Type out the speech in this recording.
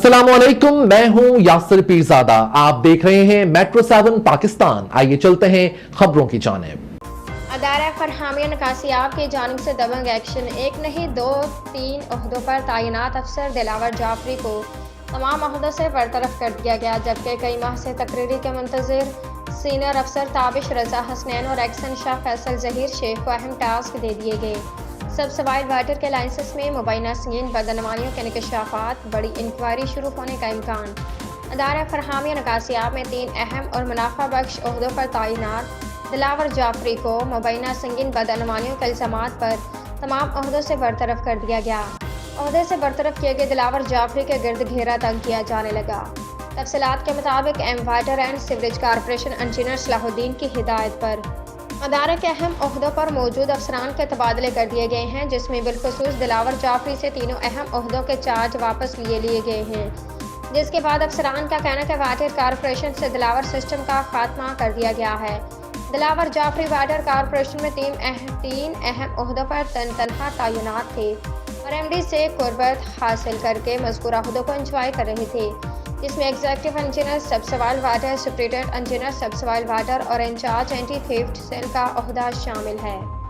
अस्सलामुअलैकुम, मैं हूं यासिर पीरजादा। आप देख रहे हैं मेट्रो 7 पाकिस्तान। आइए चलते हैं खबरों की जानिब। अदारा फरहामिया नकासियाब की जानिब से दबंग एक्शन। एक नहीं दो तीन ओहदों पर तैनात अफसर दिलावर जाफरी को तमाम ओहदों से बरतरफ कर दिया गया, जबकि कई माह से तकरीरी के मुंतजिर सीनियर अफसर ताबिश रजा हसनैन और एक्शन शाह फैसल जहीर शेख को अहम टास्क दे दिए गए। सब सवाइल वाटर के लाइसेंस में मुबैना संगीन बदनवानियों के इंकशाफात, बड़ी इंक्वायरी शुरू होने का इम्कान। अदारा फरहामिया नकासियाब में 3 अहम और मुनाफा बख्श ओहदों पर तैनात दिलावर जाफरी को मुबैना संगीन बदनवानियों के इल्जामात पर तमाम ओहदों से बरतरफ कर दिया गया। ओहदे से बरतरफ किए गए दिलावर जाफरी के गिर्द घेरा तंग किया जाने लगा। तफसीलात के मुताबिक एम water and sewerage corporation engineer Salahuddin की हिदायत पर अदारे के अहम ओहदों पर मौजूद अफसरान के तबादले कर दिए गए हैं, जिसमें बिलखुसूस दिलावर जाफरी से तीनों अहम ओहदों के चार्ज वापस लिए गए हैं, जिसके बाद अफसरान का कहना है कि वाटर कारपोरेशन से दिलावर सिस्टम का खात्मा कर दिया गया है। दिलावर जाफरी वाटर कारपोरेशन में तीन अहम ओहदों पर तनहा तैनात थे और एमडी से कुर्बत हासिल करके मज़कूरा ओहदों को इंजॉय कर रहे थे, जिसमें एग्जीक्यूटिव इंजीनियर सब सवाइल वाटर, सुपरिटेंडेंट इंजीनियर सब सवाइल वाटर और इंचार्ज एंटी थेफ्ट सेल का ओहदा शामिल है।